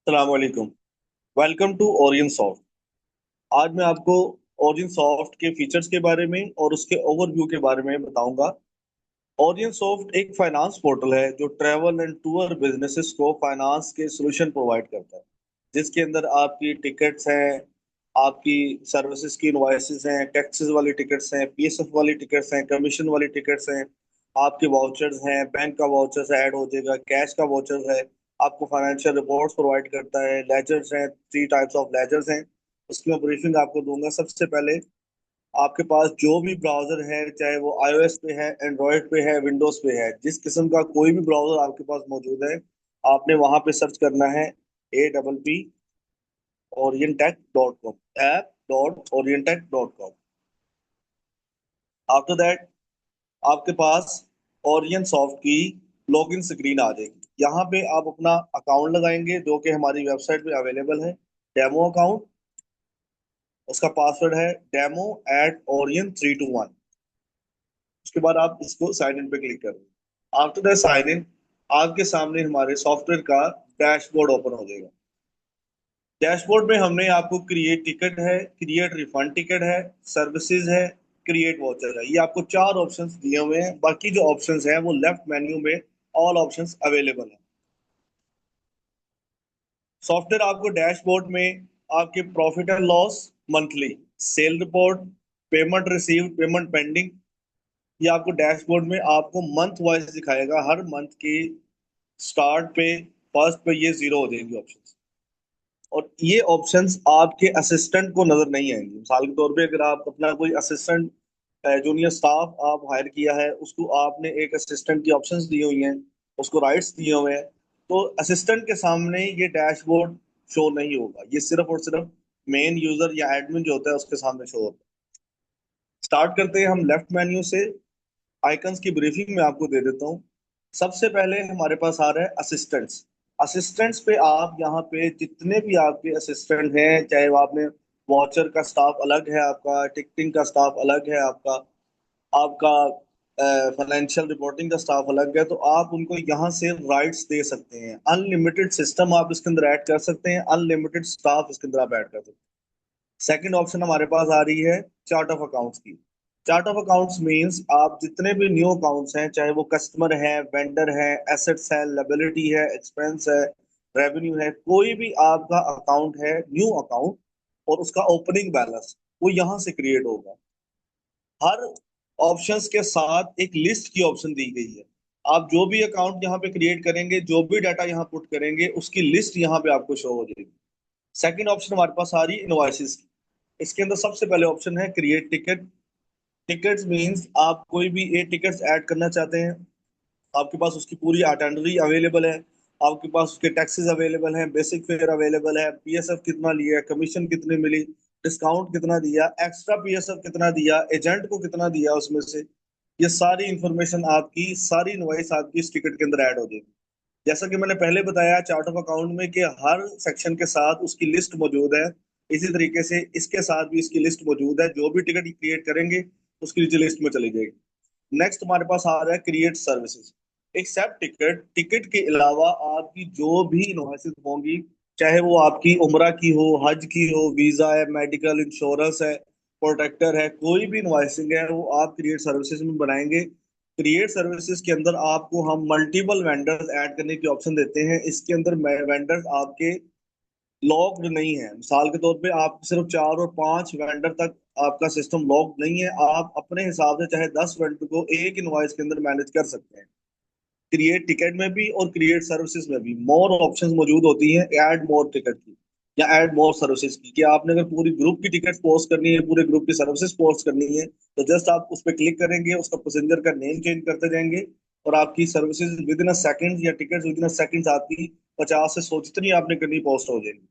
अस्सलाम वालेकुम। Welcome to Orion soft. आज मैं आपको ओरियन सॉफ्ट के फीचर्स के बारे में और उसके ओवरव्यू के बारे में बताऊंगा। ओरियन सॉफ्ट एक फाइनेंस पोर्टल है जो ट्रैवल एंड टूर बिजनेसेस को फाइनेंस के सॉल्यूशन प्रोवाइड करता है, जिसके अंदर आपकी टिकट्स हैं, आपकी सर्विसेज की इनवॉइसेस हैं, टैक्सेस वाली टिकट्स हैं, पीएसएफ वाली टिकट्स हैं, कमीशन वाली टिकट्स हैं, आपके वाउचर्स हैं, बैंक का वाउचर्स ऐड हो जाएगा, कैश का वाउचर्स है, आपको फाइनेंशियल रिपोर्ट्स प्रोवाइड करता है, लेजर्स हैं, 3 टाइप्स ऑफ लेजर्स हैं। उसकी मैं ब्रीफिंग आपको दूंगा। सबसे पहले आपके पास जो भी ब्राउजर है, चाहे वो आईओएस पे है, एंड्रॉयड पे है, विंडोज पे है, जिस किस्म का कोई भी ब्राउजर आपके पास मौजूद है, आपने वहां पे सर्च करना है APP orientex.com, app.orientex.com। After that आपके पास ओरियन सॉफ्ट की लॉगिन स्क्रीन आ जाएगी। यहाँ पे आप अपना अकाउंट लगाएंगे जो कि हमारी वेबसाइट पे अवेलेबल है, डेमो अकाउंट। उसका पासवर्ड है demo@orion321। उसके बाद आप इसको साइन इन पे क्लिक करेंगे। आफ्टर द साइन इन आपके सामने हमारे सॉफ्टवेयर का डैशबोर्ड ओपन हो जाएगा। डैशबोर्ड में हमने आपको क्रिएट टिकट है, क्रिएट रिफंड टिकट है, सर्विसेज है, क्रिएट वाउचर है, ये आपको 4 ऑप्शंस दिए हुए हैं। बाकी जो ऑप्शंस हैं वो लेफ्ट मेन्यू में ऑल ऑप्शंस अवेलेबल है। सॉफ्टवेयर आपको डैशबोर्ड में आपके profit and loss, monthly cell report, payment received, payment pending, ये आपको डैशबोर्ड में आपको मंथ वाइज दिखाएगा। हर मंथ की स्टार्ट पे, फर्स्ट पे ये जीरो हो जाएंगे ऑप्शंस। और ये ऑप्शंस आपके असिस्टेंट को नजर नहीं आएंगे। मिसाल के तौर पे अगर आप अपना कोई असिस्टेंट, जूनियर स्टाफ आप हायर किया है, उसको आपने एक असिस्टेंट की ऑप्शंस दी हुई हैं, उसको राइट्स दिए हुए हैं, तो असिस्टेंट के सामने ये डैशबोर्ड शो नहीं होगा। ये सिर्फ और सिर्फ मेन यूजर या एडमिन जो होता है उसके सामने शो होता है। स्टार्ट करते हैं हम लेफ्ट मेन्यू से। आइकन्स की ब्रीफिंग में आपको दे देता हूँ। सबसे पहले हमारे पास आ रहा है असिस्टेंट्स। असिस्टेंट्स पे आप यहाँ पे जितने भी आपके असिस्टेंट हैं, चाहे वो आपने वॉचर का स्टाफ अलग है, आपका टिकटिंग का स्टाफ अलग है, आपका आपका फाइनेंशियल रिपोर्टिंग का स्टाफ अलग है, तो आप उनको यहाँ से राइट्स दे सकते हैं। अनलिमिटेड सिस्टम आप इसके अंदर ऐड कर सकते हैं, अनलिमिटेड स्टाफ इसके अंदर आप ऐड कर सकते हैं। सेकंड ऑप्शन हमारे पास आ रही है चार्ट ऑफ अकाउंट्स की। चार्ट ऑफ अकाउंट्स मींस आप जितने भी न्यू अकाउंट्स हैं, चाहे वो कस्टमर है, वेंडर है, एसेट्स है, लायबिलिटी है, एक्सपेंस है, रेवेन्यू है, कोई भी आपका अकाउंट है न्यू अकाउंट, और उसका ओपनिंग बैलेंस वो यहाँ से क्रिएट होगा। हर ऑप्शंस के साथ एक लिस्ट की ऑप्शन दी गई है। आप जो भी अकाउंट यहाँ पे क्रिएट करेंगे, जो भी डाटा यहाँ पुट करेंगे, उसकी लिस्ट यहाँ पे आपको शो हो जाएगी। सेकंड ऑप्शन हमारे पास आ रही है इनवॉइसेस की। इसके अंदर सबसे पहले ऑप्शन है क्रिएट टिकट। टिकट्स मींस आप कोई भी ए टिकट्स ऐड करना चाहते हैं, आपके पास उसकी पूरी आइटनरी अवेलेबल है, आपके पास उसके टैक्सेस अवेलेबल हैं, बेसिक फेयर अवेलेबल है, पीएसएफ कितना लिया, कमीशन कितनी मिली, डिस्काउंट कितना दिया, एक्स्ट्रा पीएसएफ कितना दिया, एजेंट को कितना दिया उसमें से, ये सारी इंफॉर्मेशन आपकी, सारी इनवॉइस आपकी इस टिकट के अंदर ऐड हो जाएगी। जैसा कि मैंने पहले बताया चार्ट ऑफ अकाउंट में कि हर सेक्शन के साथ उसकी लिस्ट मौजूद है, इसी तरीके से इसके साथ भी इसकी लिस्ट मौजूद है। जो भी टिकट क्रिएट करेंगे उसकी नीचे लिस्ट में चली जाएगी। नेक्स्ट हमारे पास आ रहा है create services. Except ticket, ticket के अलावा आपकी जो भी इनवॉइसेस होंगी, चाहे वो आपकी उम्रा की हो, हज की हो, वीजा है, मेडिकल इंश्योरेंस है, प्रोटेक्टर है, कोई भी इनवॉइसिंग है, वो आप क्रिएट सर्विसेज में बनाएंगे। क्रिएट सर्विसेज के अंदर आपको हम मल्टीपल वेंडर्स ऐड करने की ऑप्शन देते हैं। इसके अंदर वेंडर्स आपके लॉक्ड नहीं है। मिसाल के तौर पे आप सिर्फ 4 और 5 वेंडर तक आपका सिस्टम लॉक्ड नहीं है। आप अपने हिसाब से चाहे 10 वेंडर को एक इनवॉइस के अंदर मैनेज कर सकते हैं। क्रिएट टिकट में भी और क्रिएट सर्विसेज में भी मोर ऑप्शंस मौजूद होती हैं, ऐड मोर टिकट की या ऐड मोर सर्विसेज की। कि आपने अगर पूरी ग्रुप की टिकट पोस्ट करनी है, पूरे ग्रुप की सर्विसेज पोस्ट करनी है, तो जस्ट आप उस पर क्लिक करेंगे, उसका पैसेंजर का नेम चेंज करते जाएंगे, और आपकी services within a second या ticket within a second आपकी 50 से 100 जितनी आपने करनी पोस्ट हो जाएंगी।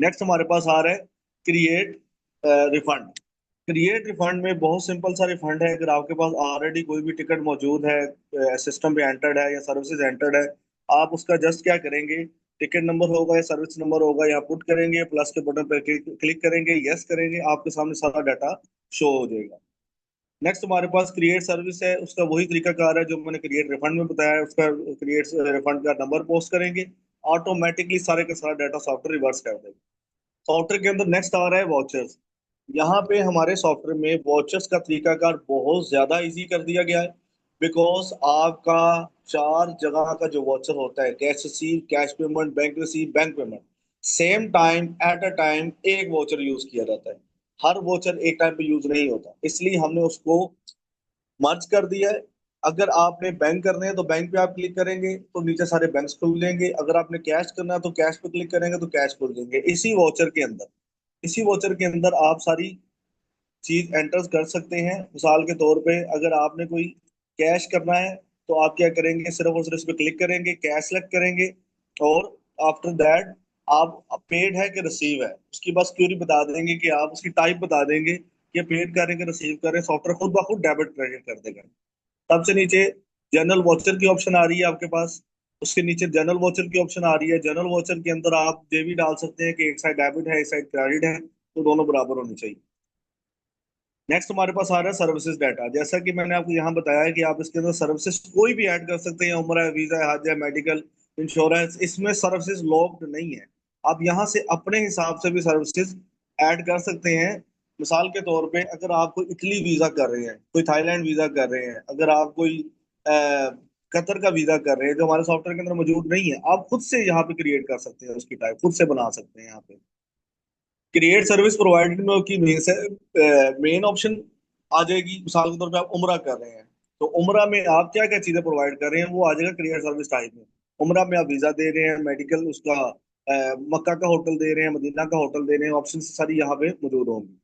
नेक्स्ट हमारे पास आ रहा है क्रिएट रिफंड। क्रिएट रिफंड में बहुत सिंपल सा रिफंड है। अगर आपके पास ऑलरेडी कोई भी टिकट मौजूद है, सिस्टम पे एंटर्ड है या सर्विसेज एंटर्ड है, आप उसका जस्ट क्या करेंगे, टिकट नंबर होगा या सर्विस नंबर होगा, यहाँ पुट करेंगे, प्लस के बटन पर क्लिक करेंगे, यस करेंगे, आपके सामने सारा डाटा शो हो जाएगा। नेक्स्ट हमारे पास क्रिएट सर्विस है, उसका वही तरीका कार है जो मैंने क्रिएट रिफंड में बताया है। उसका क्रिएट रिफंड का नंबर पोस्ट करेंगे, ऑटोमेटिकली सारे का सारा डाटा सॉफ्टवेयर रिवर्स कर देगा। सॉफ्टवेयर के अंदर नेक्स्ट आ रहा है वॉचर्स। यहाँ पे हमारे सॉफ्टवेयर में वॉचर्स का तरीकाकार बहुत ज्यादा इजी कर दिया गया है। बिकॉज आपका 4 जगह का जो वॉचर होता है, cash receive, cash payment, bank receive, bank payment, same time at a time एक वॉचर यूज किया जाता है। हर वॉचर एक टाइम पे यूज नहीं होता, इसलिए हमने उसको मर्ज कर दिया है। अगर आपने बैंक करने हैं तो बैंक पे आप क्लिक करेंगे तो नीचे सारे बैंक्स खुल जाएंगे। अगर आपने कैश करना है तो कैश पे क्लिक करेंगे तो कैश खुल जाएंगे इसी वॉचर के अंदर आप सारी चीज एंटर कर सकते हैं। मिसाल के तौर पे अगर आपने कोई कैश करना है तो आप क्या करेंगे, सिर्फ और सिर्फ इस पे क्लिक करेंगे, कैश सेलेक्ट करेंगे, और आफ्टर दैट आप पेड है कि रिसीव है उसकी बस क्यूरी बता देंगे, कि आप उसकी टाइप बता देंगे कि पेड कर रहे हैं कि रिसीव कर रहे हैं, सॉफ्टवेयर खुद ब खुद डेबिट क्रेडिट कर देगा। सबसे नीचे जनरल वॉचर की ऑप्शन आ रही है आपके पास। उसके नीचे जनरल वॉचर की ऑप्शन आ रही है। जनरल वॉचर के अंदर आप ये भी डाल सकते हैं कि एक साइड डेबिट है एक साइड क्रेडिट है, तो दोनों बराबर होनी चाहिए। नेक्स्ट हमारे पास आ रहा है सर्विसेज डाटा। जैसा कि मैंने आपको यहाँ बताया है कि आप इसके अंदर सर्विसेज कोई भी ऐड कर सकते हैं, उम्र है, वीजा है, हज है, मेडिकल, इंश्योरेंस, इसमें सर्विसेज लॉक्ड नहीं है। आप यहाँ से अपने हिसाब से भी सर्विसेज ऐड कर सकते हैं। मिसाल के तौर पे अगर आप कोई इटली वीजा कर रहे हैं, कोई थाईलैंड वीजा कर रहे हैं, अगर आप कोई कतर का वीजा कर रहे हैं जो हमारे सॉफ्टवेयर के अंदर मौजूद नहीं है, आप खुद से यहाँ पे क्रिएट कर सकते हैं, उसकी टाइप खुद से बना सकते हैं। यहाँ पे क्रिएट सर्विस प्रोवाइडेड में की मेन ऑप्शन आ जाएगी। मिसाल के तौर पे आप उमरा कर रहे हैं तो उमरा में आप क्या क्या चीजें प्रोवाइड कर रहे हैं वो आ जाएगा क्रिएट सर्विस टाइप में। उमरा में आप वीजा दे रहे हैं, मेडिकल उसका, मक्का का होटल दे रहे हैं, मदीना का होटल दे रहे हैं, ऑप्शन सारी यहाँ पे मौजूद होंगी।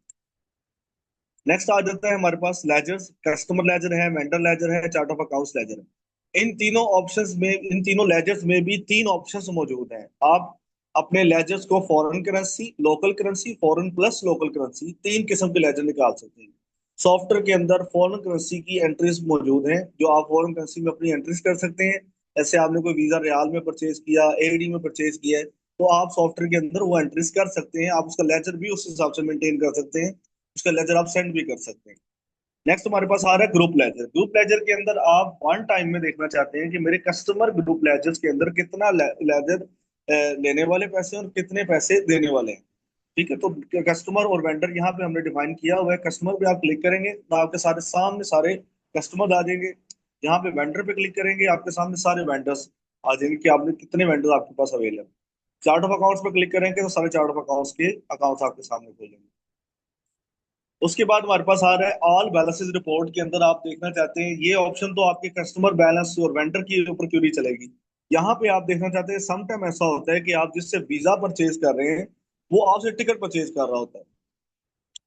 नेक्स्ट आ जाता है हमारे पास लेजर्स। कस्टमर लेजर है, वेंडर लेजर है, चार्ट ऑफ अकाउंट्स लेजर है। इन तीनों लेजर्स में भी 3 ऑप्शंस मौजूद हैं। आप अपने लेजर्स को foreign currency, local currency, foreign plus local currency, 3 किस्म के लेजर निकाल सकते हैं। सॉफ्टवेयर के अंदर फॉरेन करेंसी की एंट्रीज मौजूद हैं, जो आप फॉरेन करेंसी में अपनी एंट्रीज कर सकते हैं। जैसे आपने कोई वीजा रियाल में परचेज किया, एडी में परचेज किया है, तो आप सॉफ्टवेयर के अंदर वो एंट्रीज कर सकते हैं। आप उसका लेजर भी उस हिसाब से मेंटेन कर सकते हैं, उसका लेजर आप सेंड भी कर सकते हैं। नेक्स्ट हमारे पास आ रहा है ग्रुप लेजर। ग्रुप लेजर के अंदर आप वन टाइम में देखना चाहते हैं कि मेरे कस्टमर ग्रुप लेजर्स के अंदर कितना लेजर लेने वाले पैसे और कितने पैसे देने वाले हैं। ठीक है, तो कस्टमर और वेंडर यहाँ पे हमने डिफाइन किया हुआ है। कस्टमर पे आप क्लिक करेंगे तो आपके सारे सामने सारे कस्टमर आ जाएंगे। यहाँ पे वेंडर पे क्लिक करेंगे, आपके सामने सारे वेंडर्स आ जाएंगे कि आपने कितने वेंडर आपके पास अवेलेबल। चार्ट ऑफ अकाउंट्स पे क्लिक करेंगे तो सारे चार्ट ऑफ अकाउंट्स के अकाउंट्स आपके सामने खुलेंगे। उसके बाद हमारे पास आ रहा है ऑल बैलेंसेस रिपोर्ट। के अंदर आप देखना चाहते हैं, ये ऑप्शन तो आपके कस्टमर बैलेंस और वेंडर के ऊपर क्यूरी चलेगी। यहाँ पे आप देखना चाहते हैं, सम टाइम ऐसा होता है कि आप जिससे वीजा परचेज कर रहे हैं वो आपसे टिकट परचेज कर रहा होता है,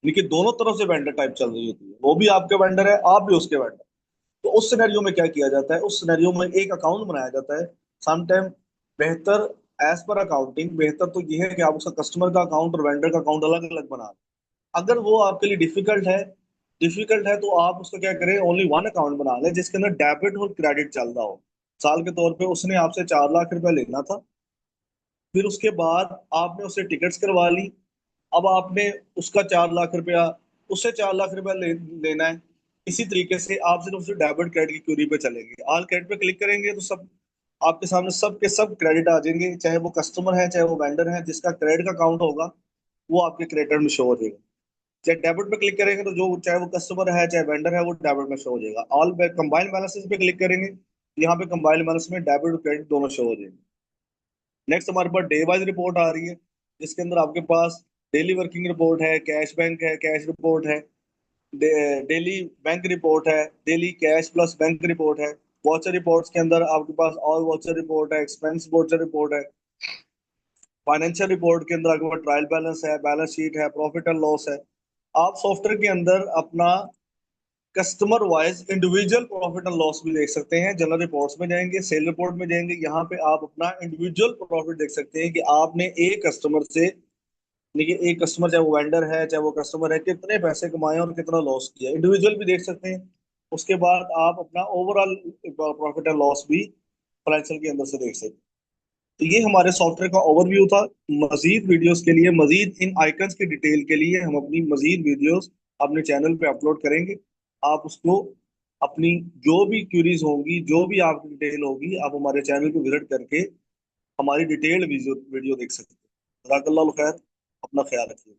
लेकिन दोनों तरफ से वेंडर टाइप चल रही होती है, वो भी आपके वेंडर है, आप भी उसके वेंडर। तो उस सिनेरियो में क्या किया जाता है, उस सिनेरियो में एक अकाउंट बनाया जाता है। सम टाइम बेहतर, एज पर अकाउंटिंग बेहतर तो ये है कि आप उसका कस्टमर का अकाउंट और वेंडर का अकाउंट अलग अलग बना। अगर वो आपके लिए डिफिकल्ट है तो आप उसको क्या करें, ओनली वन अकाउंट बना लें जिसके अंदर डेबिट और क्रेडिट चल रहा हो। साल के तौर पे उसने आपसे 4 लाख रुपया लेना था, फिर उसके बाद आपने उससे टिकट्स करवा ली। अब आपने उसका 4 लाख रुपया, उससे 4 लाख रुपया लेना है। इसी तरीके से आप सिर्फ उसे डेबिट क्रेडिट की क्यूरी पे चलेंगे, ऑल क्रेडिट पे क्लिक करेंगे तो सब आपके सामने सब के सब क्रेडिट आ जाएंगे, चाहे वो कस्टमर है चाहे वो वेंडर है। जिसका क्रेडिट का अकाउंट होगा वो आपके क्रेडिट में शो हो जाएगा। चाहे डेबिट पे क्लिक करेंगे तो जो चाहे वो कस्टमर है चाहे वेंडर है वो डेबिट में शो हो जाएगा। ऑल कंबाइंड बैलेंसेस पे क्लिक करेंगे, यहाँ पे कंबाइंड बैलेंस में डेबिट और क्रेडिट दोनों शो हो जाएंगे। नेक्स्ट हमारे पास डे वाइज रिपोर्ट आ रही है, जिसके अंदर आपके पास डेली वर्किंग रिपोर्ट है, कैश बैंक है, कैश रिपोर्ट है, डेली बैंक रिपोर्ट है, daily cash plus bank report है। वॉचर रिपोर्ट्स के अंदर आपके पास ऑल वॉचर रिपोर्ट है, एक्सपेंस वॉचर रिपोर्ट है। फाइनेंशियल रिपोर्ट के अंदर आपके पास ट्रायल बैलेंस है, बैलेंस शीट है, प्रॉफिट एंड लॉस है। आप सॉफ्टवेयर के अंदर अपना customer wise individual profit and loss भी देख सकते हैं। जनरल रिपोर्ट्स में जाएंगे, सेल रिपोर्ट में जाएंगे, यहाँ पे आप अपना इंडिविजुअल प्रॉफिट देख सकते हैं कि आपने एक कस्टमर से, देखिए एक कस्टमर चाहे वो वेंडर है चाहे वो कस्टमर है, कितने पैसे कमाए और कितना लॉस किया, इंडिविजुअल भी देख सकते हैं। उसके बाद आप अपना ओवरऑल प्रॉफिट एंड लॉस भी फाइनेंशियल के अंदर से देख सकते हैं। तो ये हमारे सॉफ्टवेयर का ओवरव्यू था। मजीद वीडियोस के लिए, मजीद इन आइकन्स की डिटेल के लिए हम अपनी मजीद वीडियोस अपने चैनल पे अपलोड करेंगे। आप उसको अपनी जो भी क्यूरीज होंगी, जो भी आपकी डिटेल होगी, आप हमारे चैनल को विजिट करके हमारी डिटेल्ड वीडियो वीडियो देख सकते हैं। जज़ाकल्लाह खैर, अपना ख्याल रखिए।